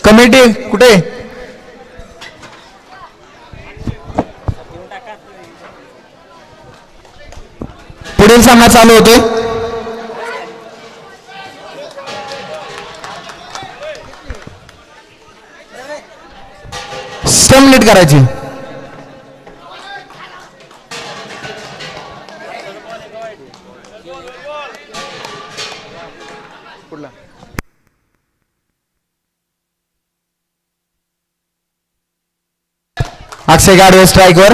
Committee कुठे? पुढील सामना चालू होतोय. स्टंप नीट करायची. अक्षय गाडवे स्ट्राईकवर.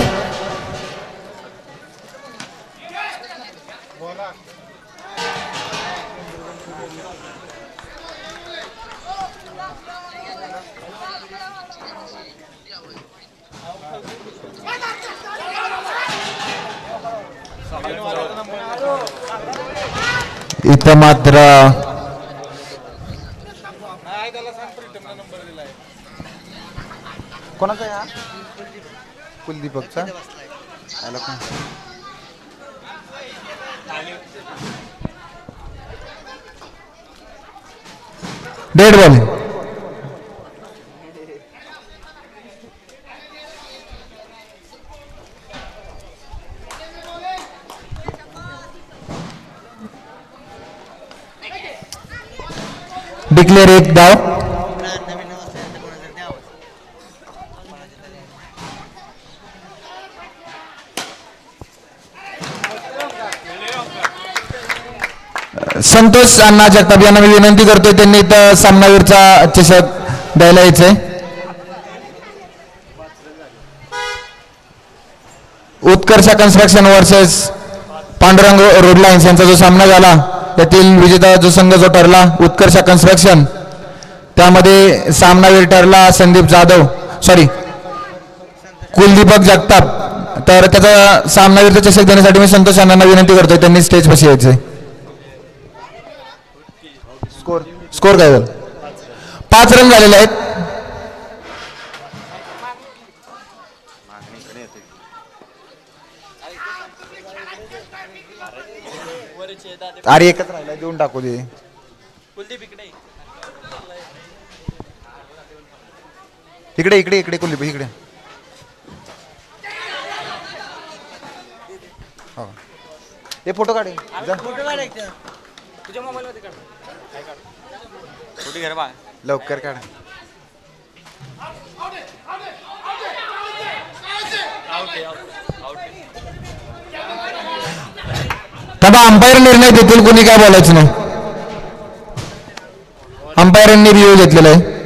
इथं मात्र कोणाचा आहे हा? कुलदीपकचा. Dead ball. डिक्लेअर एक धाव. संतोष अण्णा जगताप यांना मी विनंती करतोय त्यांनी इथं सामनावीरचा चषक द्यायला यायचंय. Utkarsh construction versus Pandurang road lines यांचा जो सामना झाला त्यातील विजेता जो संघ जो ठरला उत्कर्ष कन्स्ट्रक्शन, त्यामध्ये सामनावीर ठरला संदीप जाधव कुलदीपक जगताप. तर त्याचा सामनावीरचा चषक देण्यासाठी मी संतोष अण्णांना विनंती करतोय त्यांनी स्टेज पाशी यायचंय. स्कोर काय झालं? 5 रन झालेले आहेत. अरे एकच राहिला, देऊन टाकू दे. इकडे इकडे इकडे कुलदीप इकडे. हे फोटो काढे. तुझ्या मोबाईल मध्ये काढ. लवकर काढ. बाबा अंपायर निर्णय देतील, कोणी काय बोलायचं नाही. अंपायरांनी रिव्ह्यू घेतलेला आहे.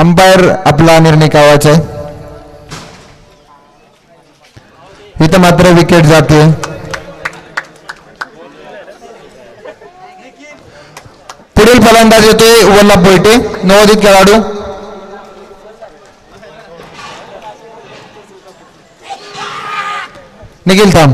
अंपायर आपला निर्णय कावाचा आहे. इथं मात्र विकेट जाते. पुढील फलंदाज येतोय वल्लभ बोईटे, नवोदित खेळाडू. निखिल थांब.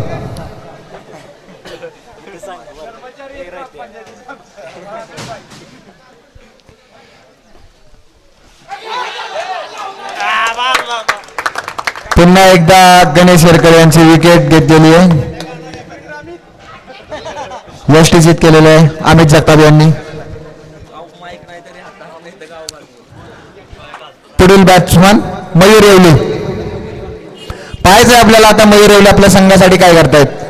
पुन्हा एकदा गणेश हेरकर यांची विकेट घेतलेली आहे. यष्टीचित केलेलं आहे अमित जगताप यांनी. पुढील बॅट्समन मयूर येवले. पाहायचंय आपल्याला आता मयूर येवले आपल्या संघासाठी काय करतायत.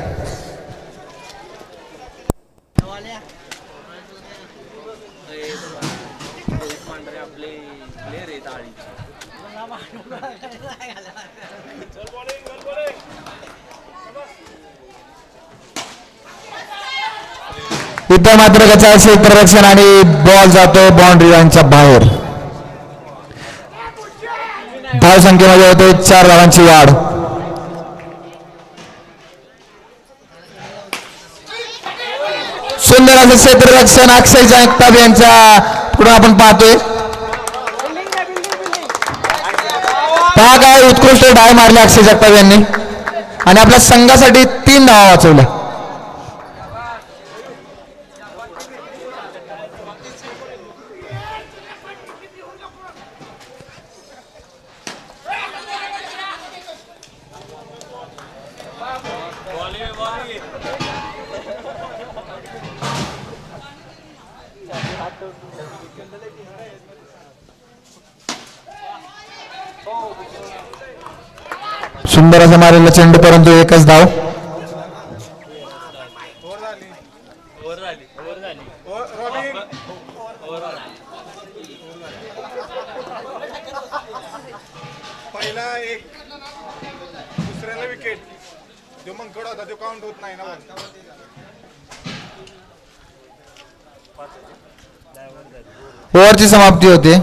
इथं मात्र त्याचा क्षेत्ररक्षण आणि बॉल जातो बाउंड्री लाईनच्या बाहेर. धाव संख्येमध्ये होते 4 धावांची वाढ. सुंदर असं क्षेत्ररक्षण अक्षय जगताप यांच्या पुढे आपण पाहतोय. पहा काय उत्कृष्ट डाय मारले अक्षय जगताप यांनी आणि आपल्या संघासाठी 3 धावा वाचवल्या. सुंदर असं मारलेला चेंडू परंतु एकच धाव. पहिला एक दुसऱ्याला विकेट जो मंगकड होता तो काउंट होत नाही ना. ओव्हरची समाप्ती होते.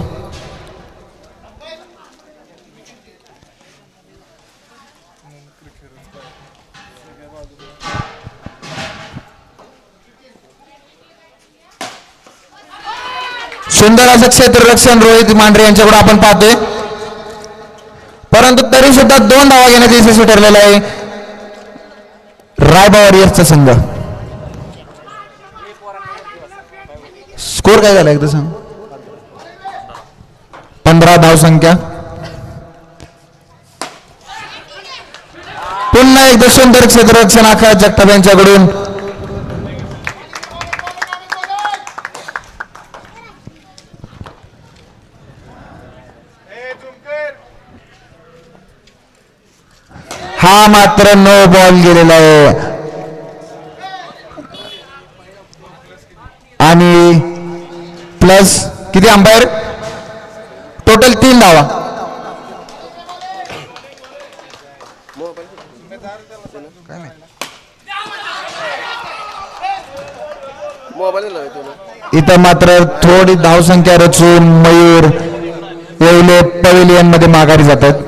सुंदर असं क्षेत्ररक्षण रोहित मांढरे यांच्याकडे आपण पाहतोय परंतु तरी सुद्धा 2 धावा घेण्यात यशस्वी ठरलेला आहे रायबा वॉरियर्सचा संघ. स्कोर काय झाला एकदा सांग. 15 धावसंख्या. पुन्हा एकदा सुंदर क्षेत्ररक्षण आकाश जगताप यांच्याकडून. हा मात्र नो बॉल गेलेला आहे आणि प्लस किती अंपायर टोटल 3 धावा. इथं मात्र थोडी धावसंख्या रचून मयूर येवले पवेलियन मध्ये माघारी जातात.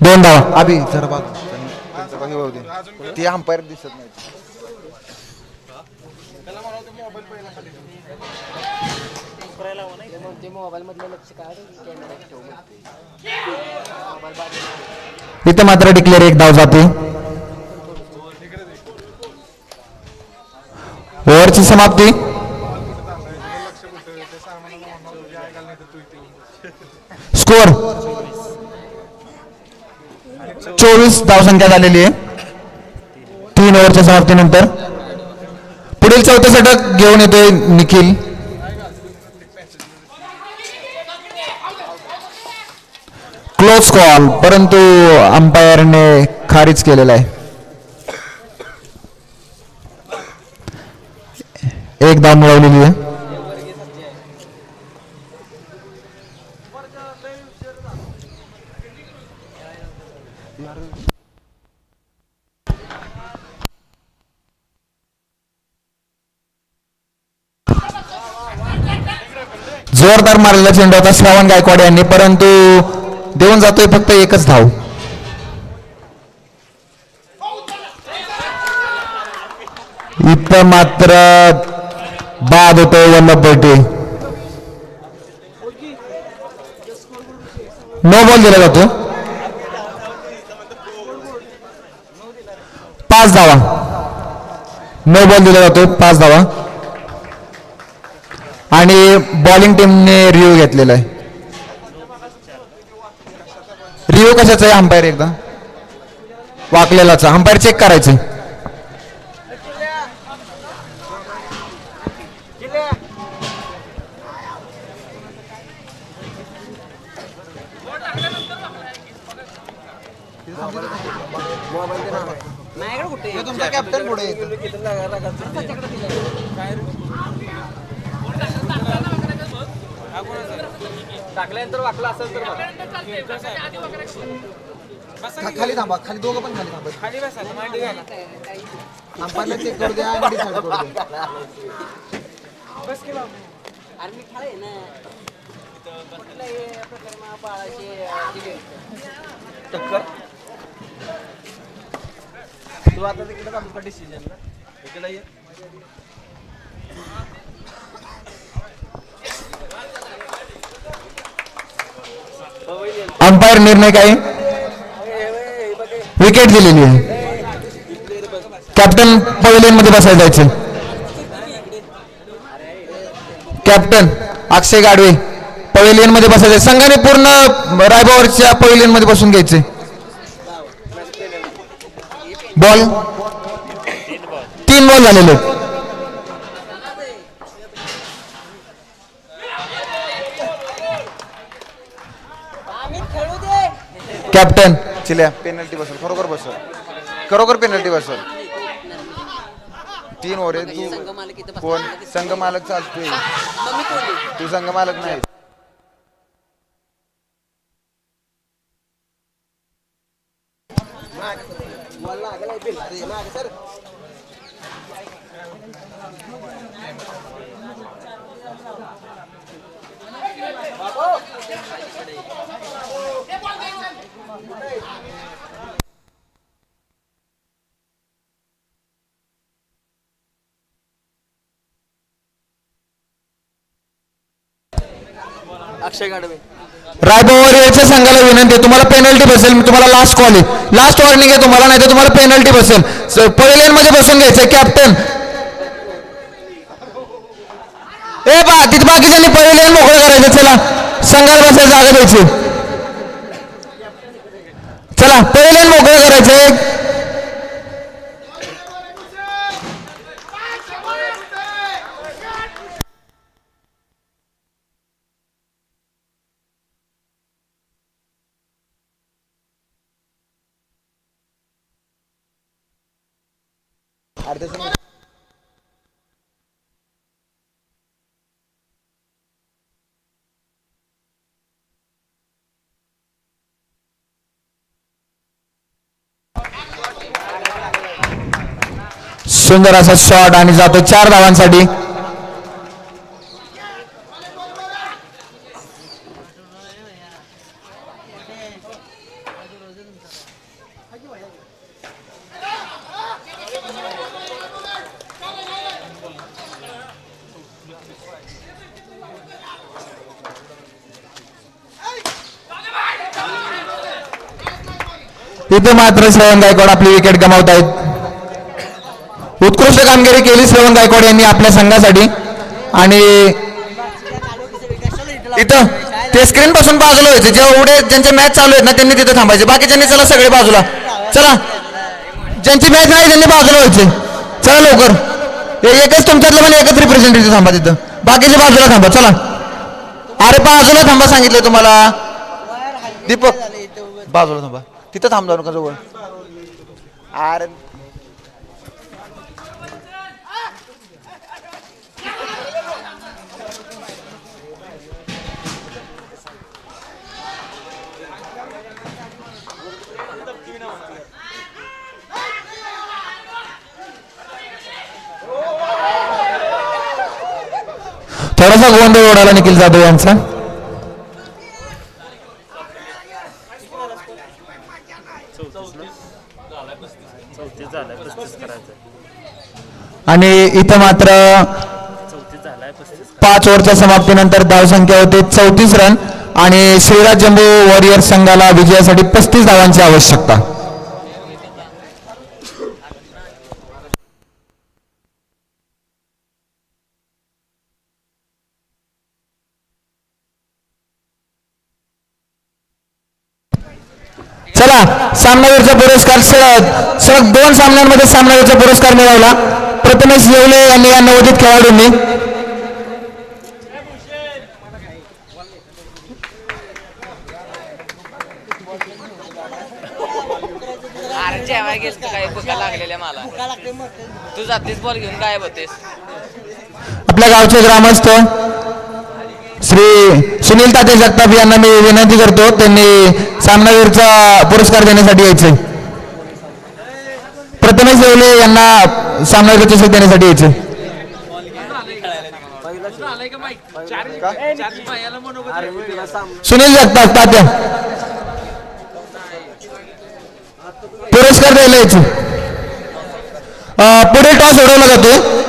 दोन धावा. अभि जरा बघ ते अंपायर दिसत नाही. इथं मात्र डिक्लेअर 1 धाव जाते. ओव्हरची समाप्ती. स्कोर 24 धावसंख्या झालेली आहे 3 ओव्हरच्या समाप्तीनंतर. पुढील चौथं षटक घेऊन येतोय निखिल. क्लोज कॉल परंतु अंपायरने खारिज केलेला आहे. 1 धाव मिळवलेली आहे. जोरदार मारलेला चेंडू होता श्रावण गायकवाड यांनी परंतु देऊन जातोय फक्त 1च धाव. इथं मात्र बाद होतोय वल्लभ बैठे. नो बॉल दिला जातो. 5 धावा. नो बॉल दिला जातो 5 धावा आणि बॉलिंग टीमने रिव्ह्यू घेतलेला आहे. रिव्ह्यू कशाचा आहे अंपायर एकदा वाकलेलाचा अंपायर चेक करायचं. तुमचा कॅप्टन पुढे टाकल्यानंतर वाकला असेल तर बघा. खाली थांबा, खाली दोघं पण खाली थांबा. खाली बसा मांडी घाला. अंपायरला चेक करू द्या आणि डिसाईड करू द्या. बस की बाबू. आर्मी खेळ आहे ना कुठल्याही प्रकारे बाळाची टक्कर तू आता तिकडे थांबू का डिसिजनला इकडे ये. अंपायर निर्णय काय विकेट दिलेली आहे. कॅप्टन पवेलियन मध्ये बसायला जायचे. कॅप्टन अक्षय गाडवे पवेलियन मध्ये बसायचे. संघाने पूर्ण रायबावरच्या पवेलियन मध्ये बसून घ्यायचे. बॉल 3 बॉल झालेले आहेत. खेळू दे. कॅप्टन चिल्या पेनल्टी बसल, खरोखर बसल, खरोखर पेनल्टी बसल. 3 ओव्हर आहे. संघ तू मालक इथं कोण बसला. संघ मालक चालतोय, मग मी कोण आहे? तू संघ मालक नाही. अक्षय गाडवे रायबावर यायच्या संघाला विनंती आहे, तुम्हाला पेनल्टी बसेल. मी तुम्हाला लास्ट कॉल आहे, लास्ट वॉर्निंग आहे तुम्हाला, नाही तर तुम्हाला पेनल्टी बसेल. पवेलियन मध्ये बसून घ्यायचं. कॅप्टन तिथे बाकीच्यांनी पवेलियन मोकळं करायचं. चला संघाला बसायला जागा द्यायची. चला पवेलियन मोकळं करायचं. सुंदर असा शॉट आणि जातो 4 धावांसाठी. इथे मात्र श्रवण गायकवाड आपली विकेट गमावत आहेत. उत्कृष्ट कामगिरी केली श्रवण गायकवाड यांनी आपल्या संघासाठी. आणि इथं ते स्क्रीन पासून बाजूला व्हायचे. जेवढे ज्यांचे मॅच चालू आहेत ना त्यांनी तिथे थांबायचे. बाकीच्यांनी चला सगळे बाजूला. चला ज्यांची मॅच नाही त्यांनी बाजूला व्हायचे. चला लवकर. एकच तुमच्यातलं पण एकच रिप्रेझेंटेटिव्ह थांबा तिथं. बाकीचे बाजूला थांबा. चला अरे बाजूला थांबा सांगितलं तुम्हाला. दीपक बाजूला थांबा. तिथं थांब जाऊ नका जवळ. अरे थोडासा गोंधळ उडाला निखिल जाधव यांचा. आणि इथं मात्र 5 ओव्हरच्या समाप्तीनंतर धावसंख्या होते 34 रन आणि श्रीराज जम्बो वॉरियर संघाला विजयासाठी 35 धावांची आवश्यकता. चला सामनावीरचा पुरस्कार सलग 2 सामन्यांमध्ये सामनावीरचा पुरस्कार मिळवला प्रथमेश येवले यांनी या नवोदित खेळाडूंनी. अरे जेवाय गेल तर काय भुका लागलेल्या मला. तू जातीस बॉल घेऊन गायब होतेस. आपल्या गावचे ग्रामस्थ श्री सुनील ताते जगताप यांना मी विनंती करतो त्यांनी सामनावीरचा पुरस्कार देण्यासाठी यायचे. प्रथमेश येवले यांना सामनावीरचा चषक देण्यासाठी यायचे. सुनील जगताप तात्या पुरस्कार द्यायला यायचे. पुढे टॉस उडवला जातो.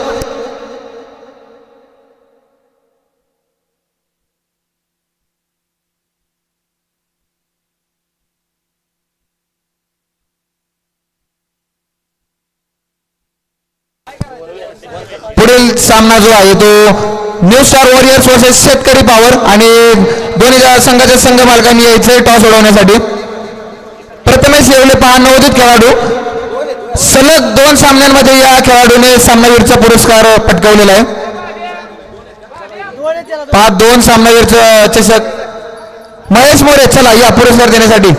पुढील सामना जो आहे तो न्यू स्टार वॉरियर्स वर्सेस शेतकरी पॉवर आणि दोन्ही संघाच्या संघ मालकांनी यायचे टॉस उडवण्यासाठी. प्रथमेश येवले पहा नवोदित खेळाडू सलग 2 सामन्यांमध्ये या खेळाडूने सामनावीरचा पुरस्कार पटकावलेला आहे. पहा 2 सामनावीरचा चषक. महेश मोरे चला या पुरस्कार देण्यासाठी.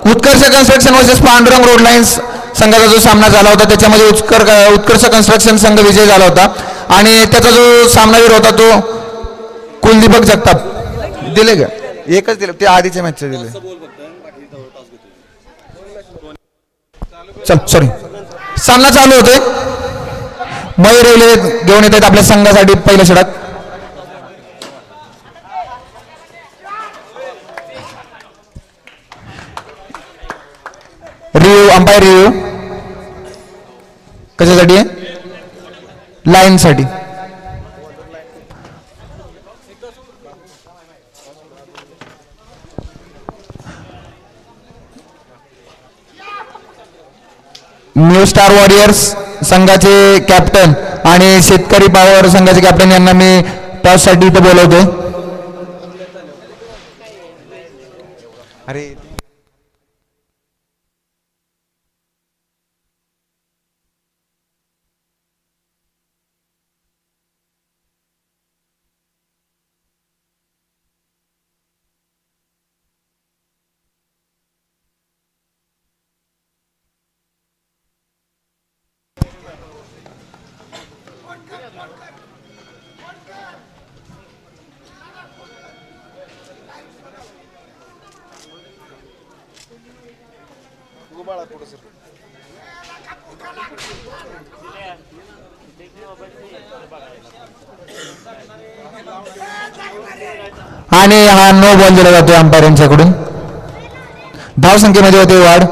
Utkarsh construction versus Pandurang road lines संघाचा जो सामना झाला होता त्याच्यामध्ये उत्कर्ष कन्स्ट्रक्शन संघ विजय झाला होता आणि त्याचा जो सामनावीर होता तो कुलदीपक जगताप. दिले का? एकच दिलं ते आधीच्या मॅचचे दिले. चल सॉरी सामना चालू होतोय. मयूर येवले घेऊन येत आहेत आपल्या संघासाठी पहिलं षटक. रिव्ह्यू अंपायर रिव्ह्यू कशासाठी आहे? लाईन साठी. न्यू स्टार वॉरियर्स संघाचे कॅप्टन आणि शेतकरी पॉवर संघाचे कॅप्टन यांना मी टॉस साठी इथे बोलवतो. अरे आणि हा नो बॉल दिला जातोय अंपायर यांच्याकडून. धावसंख्येमध्ये होते वाढ.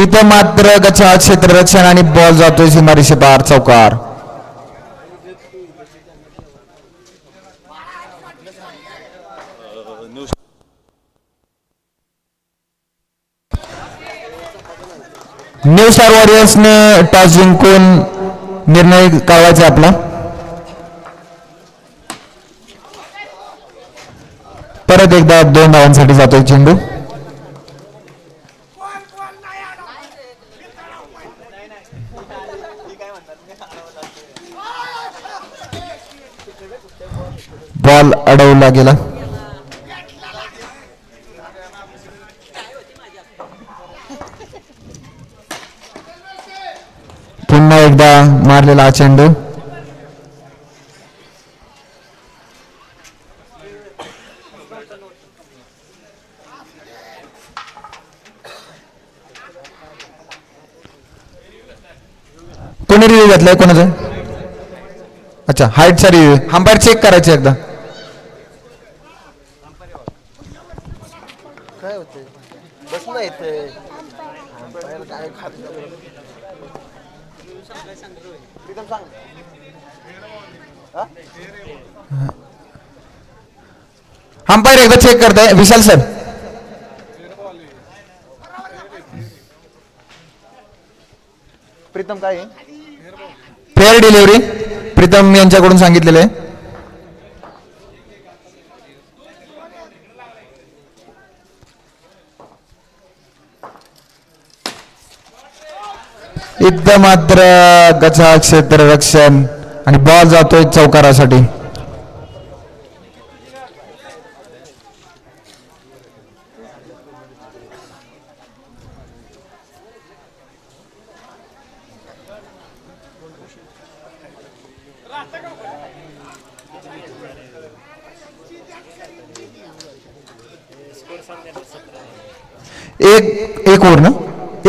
इथं मात्र गच्चा क्षेत्ररक्षण आणि बॉल जातोय सीमारेषे पार चौकार. न्यू स्टार वॉरियर्सने टॉस जिंकून निर्णय कळवायचा आपला. परत एकदा 2 धावांसाठी जातोय चेंडू. बॉल अडवला गेला. पुन्हा एकदा मारलेला हा चेंडू. कोणी रिव्ह्यू घेतलाय कोणाचा? अच्छा हाईटचा रिव्ह्यू. अंपायर चेक करायचे एकदा. काय होते बस नाही येते काय खात अंपायर एकदा चेक करताय विशाल सर. प्रीतम काय आहे? फेअर डिलिव्हरी प्रीतम यांच्याकडून सांगितलेलं आहे. इथं मात्र गचा क्षेत्र रक्षण आणि बॉल जातोय चौकारासाठी. एक ओव्हर ना,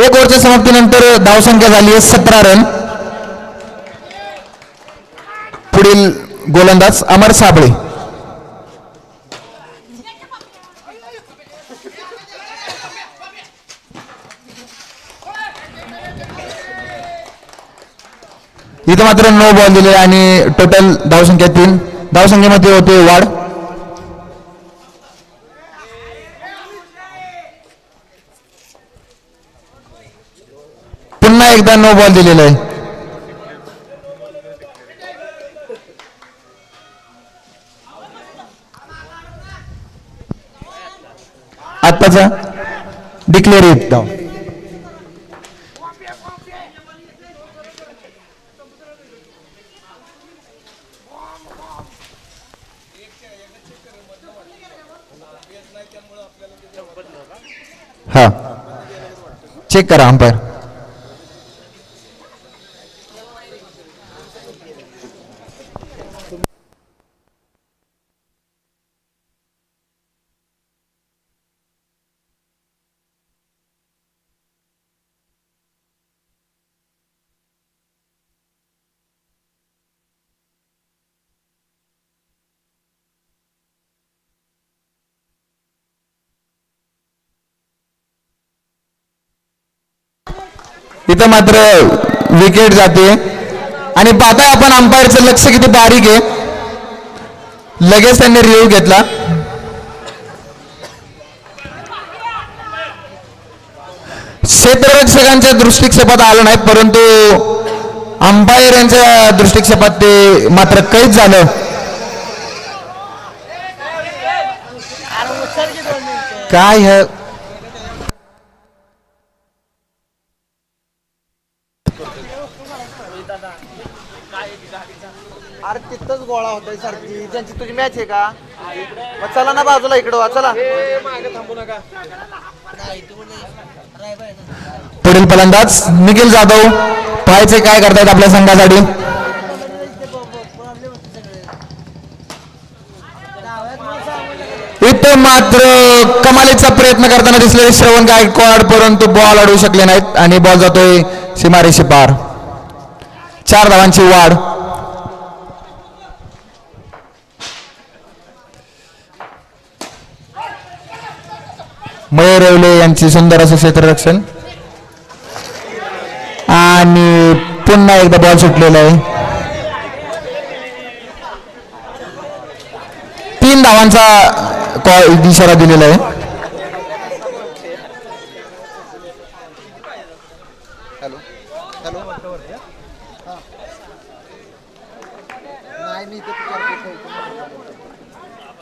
एक ओव्हरच्या समाप्तीनंतर धावसंख्या झाली आहे 17 रन. पुढील गोलंदाज अमर साबळे. इथं मात्र नो बॉल दिले आणि टोटल धावसंख्या 3. धावसंख्येमध्ये होते वाढ. पुन्हा एकदा नो बॉल दिलेला आहे. आत्ताचा डिक्लेअर एक धाव. हा चेक करा अंपायर. इथं मात्र विकेट जाते आणि पाहताय आपण अंपायरचं लक्ष किती बारीक आहे. लगेच त्यांनी रिव्ह्यू घेतला. क्षेत्ररक्षकांच्या दृष्टिक्षेपात आलं नाही, परंतु अंपायर यांच्या दृष्टिक्षेपात ते मात्र कैद झालं. काय अरे तिथंच गोळा होतोय सारखी. त्यांची तुझी मॅच आहे का? मग चला ना बाजूला इकडं वा, चला. पुढील फलंदाज निखिल जाधव. पाहायचे काय करतायत आपल्या संघासाठी. इथं मात्र कमालीचा प्रयत्न करताना दिसले श्रवण गायकवाड, परंतु बॉल अडवू शकले नाहीत आणि बॉल जातोय सीमारेषे पार. 4 धावांची वाढ. मयूर रेवले यांची सुंदर असं क्षेत्ररक्षण आणि पुन्हा एकदा बॉल सुटलेला आहे. 3 धावांचा कॉल इशारा दिलेला आहे. हॅलो हॅलो नाही मी इथे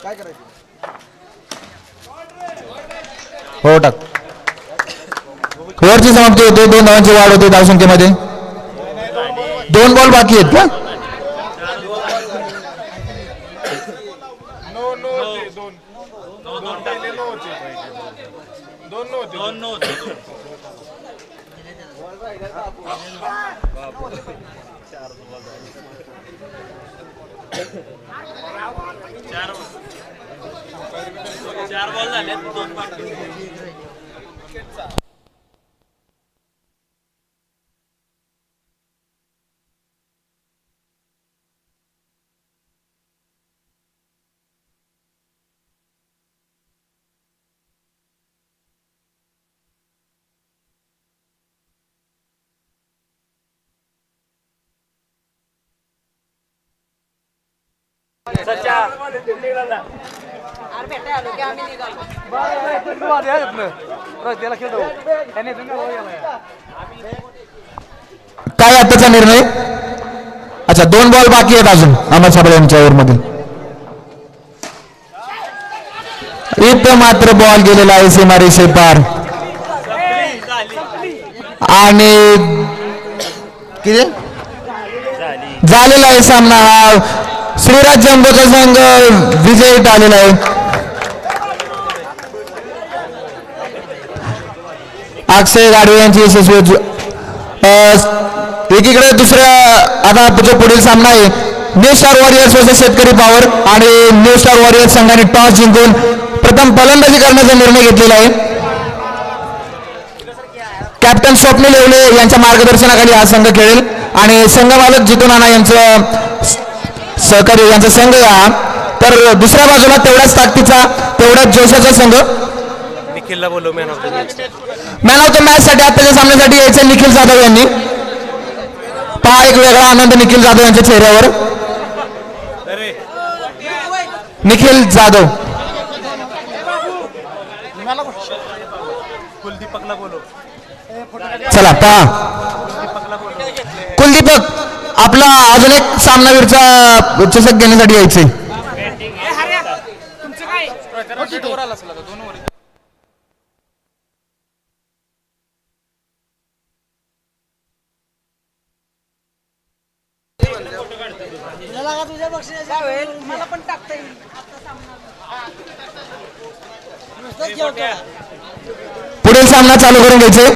काय करायचं. हो टाक. ओव्हरची समाप्ती होते. 2 धावांची वाढ होते धावसंख्येमध्ये. 2 बॉल बाकी आहेत का. चार बॉल झाले 2 बाकी. काय आताचा निर्णय. अच्छा 2 बॉल बाकी आहेत अजून अमर साबळे यांच्या ओव्हरमध्ये. इथं मात्र बॉल गेलेला आहे सीमारेषे पार आणि किती झालेला आहे सामना हा श्रीराज जंबोचा संघ विजयी आलेला आहे. अक्षय गाडवे यांची यशस्वी एकीकडे दुसऱ्या आता जो पुढील सामना आहे न्यू स्टार वॉरियर्स वर्सेस शेतकरी पॉवर आणि न्यू स्टार वॉरियर्स संघाने टॉस जिंकून प्रथम फलंदाजी करण्याचा निर्णय घेतलेला आहे. कॅप्टन स्वप्नील येवले यांच्या मार्गदर्शनाखाली हा संघ खेळेल आणि संघमालक जितू नाना यांचं सहकारी यांचा संघ हा. तर दुसऱ्या बाजूला तेवढ्याच ताकदीचा तेवढ्याच जोशाचा संघ निखिलला बोलव man of the man of the match साठी आताच्या सामन्यासाठी यायचे निखिल जाधव यांनी. पहा एक वेगळा आनंद निखिल जाधव यांच्या चेहऱ्यावर. निखिल जाधव कुलदीपकला बोलव. चला पहा कुलदीपक आपला अजून एक सामनावीरचा चषक घेण्यासाठी यायचे. मला पण टाकता येईल. पुढील सामना चालू करून घ्यायचे.